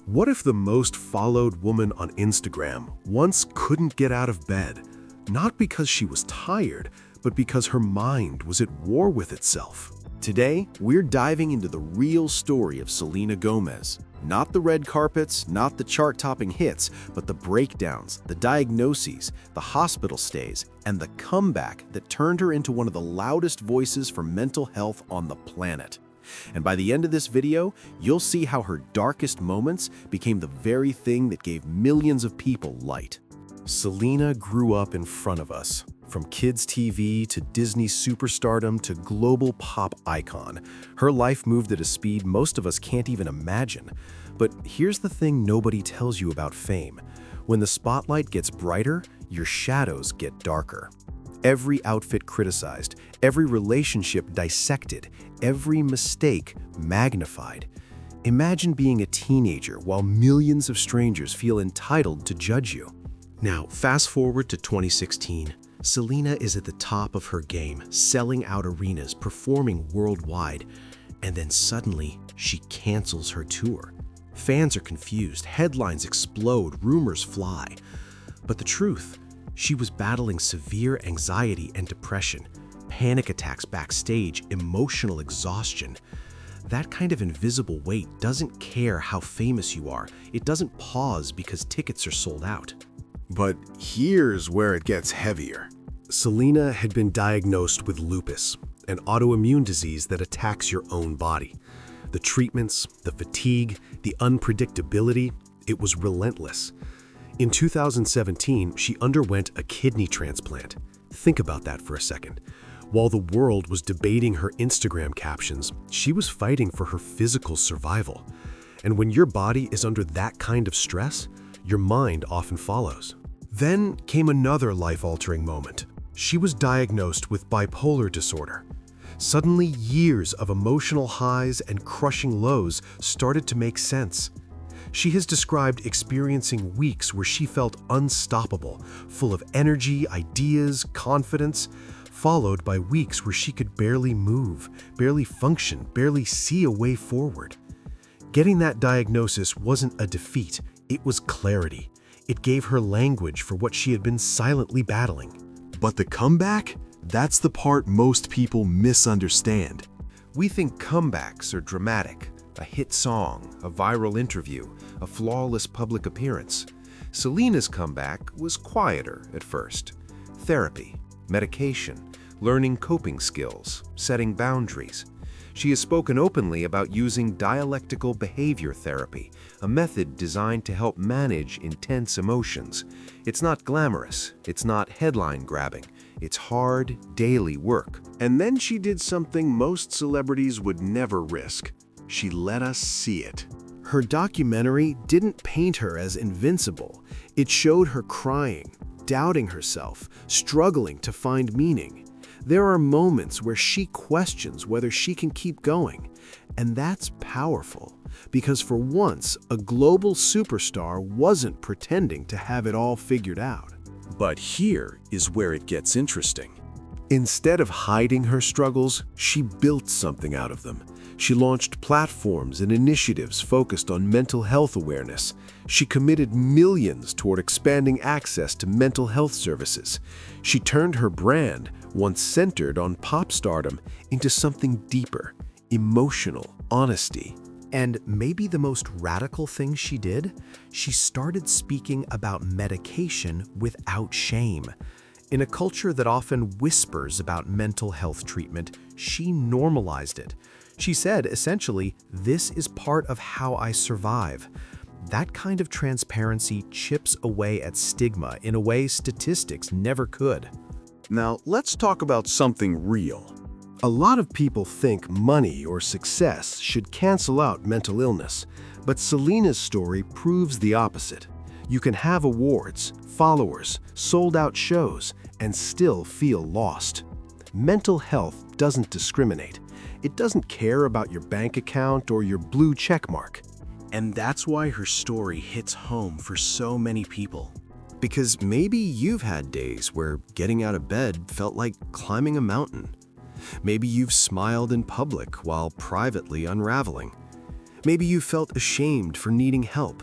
What if the most followed woman on Instagram once couldn't get out of bed, not because she was tired, but because her mind was at war with itself? Today, we're diving into the real story of Selena Gomez. Not the red carpets, not the chart-topping hits, but the breakdowns, the diagnoses, the hospital stays, and the comeback that turned her into one of the loudest voices for mental health on the planet. And by the end of this video, you'll see how her darkest moments became the very thing that gave millions of people light. Selena grew up in front of us. From kids' TV to Disney superstardom to global pop icon, her life moved at a speed most of us can't even imagine. But here's the thing nobody tells you about fame. When the spotlight gets brighter, your shadows get darker. Every outfit criticized, every relationship dissected, every mistake magnified. Imagine being a teenager while millions of strangers feel entitled to judge you. Now, fast forward to 2016. Selena is at the top of her game, selling out arenas, performing worldwide, and then suddenly she cancels her tour. Fans are confused, headlines explode, rumors fly. But the truth, she was battling severe anxiety and depression, panic attacks backstage, emotional exhaustion. That kind of invisible weight doesn't care how famous you are. It doesn't pause because tickets are sold out. But here's where it gets heavier. Selena had been diagnosed with lupus, an autoimmune disease that attacks your own body. The treatments, the fatigue, the unpredictability, it was relentless. In 2017, she underwent a kidney transplant. Think about that for a second. While the world was debating her Instagram captions, she was fighting for her physical survival. And when your body is under that kind of stress, your mind often follows. Then came another life-altering moment. She was diagnosed with bipolar disorder. Suddenly, years of emotional highs and crushing lows started to make sense. She has described experiencing weeks where she felt unstoppable, full of energy, ideas, confidence, followed by weeks where she could barely move, barely function, barely see a way forward. Getting that diagnosis wasn't a defeat, it was clarity. It gave her language for what she had been silently battling. But the comeback? That's the part most people misunderstand. We think comebacks are dramatic. A hit song, a viral interview, a flawless public appearance. Selena's comeback was quieter at first. Therapy, medication, learning coping skills, setting boundaries. She has spoken openly about using dialectical behavior therapy, a method designed to help manage intense emotions. It's not glamorous, it's not headline-grabbing, it's hard, daily work. And then she did something most celebrities would never risk. She let us see it. Her documentary didn't paint her as invincible. It showed her crying, doubting herself, struggling to find meaning. There are moments where she questions whether she can keep going. And that's powerful, because for once, a global superstar wasn't pretending to have it all figured out. But here is where it gets interesting. Instead of hiding her struggles, she built something out of them. She launched platforms and initiatives focused on mental health awareness. She committed millions toward expanding access to mental health services. She turned her brand, once centered on pop stardom, into something deeper, emotional honesty. And maybe the most radical thing she did? She started speaking about medication without shame. In a culture that often whispers about mental health treatment, she normalized it. She said, essentially, "This is part of how I survive." That kind of transparency chips away at stigma in a way statistics never could. Now, let's talk about something real. A lot of people think money or success should cancel out mental illness, but Selena's story proves the opposite. You can have awards, followers, sold-out shows, and still feel lost. Mental health doesn't discriminate. It doesn't care about your bank account or your blue checkmark. And that's why her story hits home for so many people. Because maybe you've had days where getting out of bed felt like climbing a mountain. Maybe you've smiled in public while privately unraveling. Maybe you felt ashamed for needing help.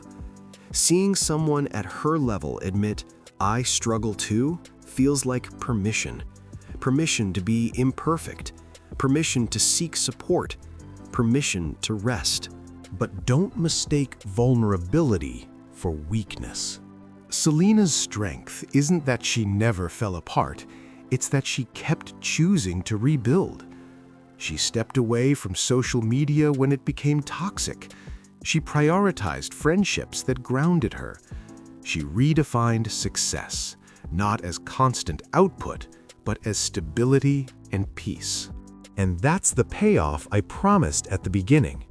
Seeing someone at her level admit, "I struggle too," feels like permission. Permission to be imperfect. Permission to seek support. Permission to rest. But don't mistake vulnerability for weakness. Selena's strength isn't that she never fell apart, it's that she kept choosing to rebuild. She stepped away from social media when it became toxic. She prioritized friendships that grounded her. She redefined success, not as constant output, but as stability and peace. And that's the payoff I promised at the beginning.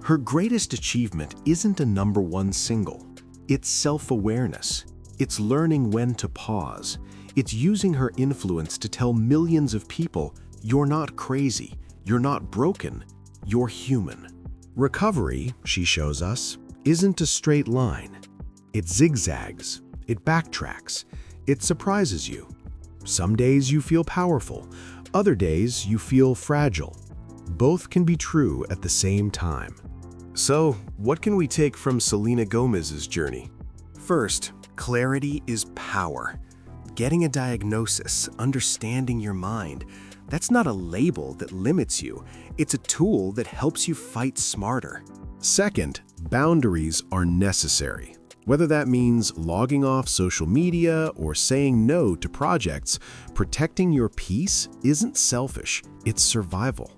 Her greatest achievement isn't a #1 single. It's self-awareness. It's learning when to pause. It's using her influence to tell millions of people, you're not crazy, you're not broken, you're human. Recovery, she shows us, isn't a straight line. It zigzags, it backtracks, it surprises you. Some days you feel powerful, other days you feel fragile. Both can be true at the same time. So, what can we take from Selena Gomez's journey? First, clarity is power. Getting a diagnosis, understanding your mind, that's not a label that limits you. It's a tool that helps you fight smarter. Second, boundaries are necessary. Whether that means logging off social media or saying no to projects, protecting your peace isn't selfish, it's survival.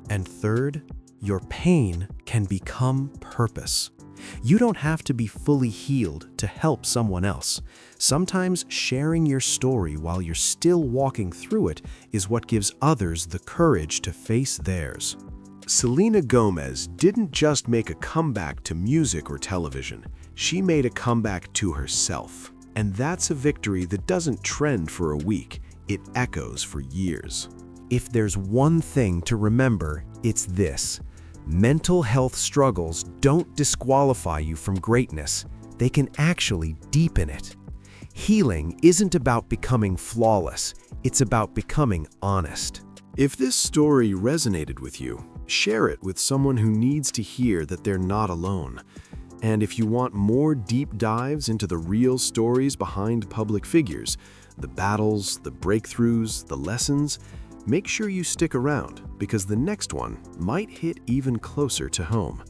And third, your pain can become purpose. You don't have to be fully healed to help someone else. Sometimes sharing your story while you're still walking through it is what gives others the courage to face theirs. Selena Gomez didn't just make a comeback to music or television. She made a comeback to herself. And that's a victory that doesn't trend for a week. It echoes for years. If there's one thing to remember, it's this. Mental health struggles don't disqualify you from greatness. They can actually deepen it. Healing isn't about becoming flawless. It's about becoming honest. If this story resonated with you, share it with someone who needs to hear that they're not alone. And if you want more deep dives into the real stories behind public figures, the battles, the breakthroughs, the lessons, make sure you stick around because the next one might hit even closer to home.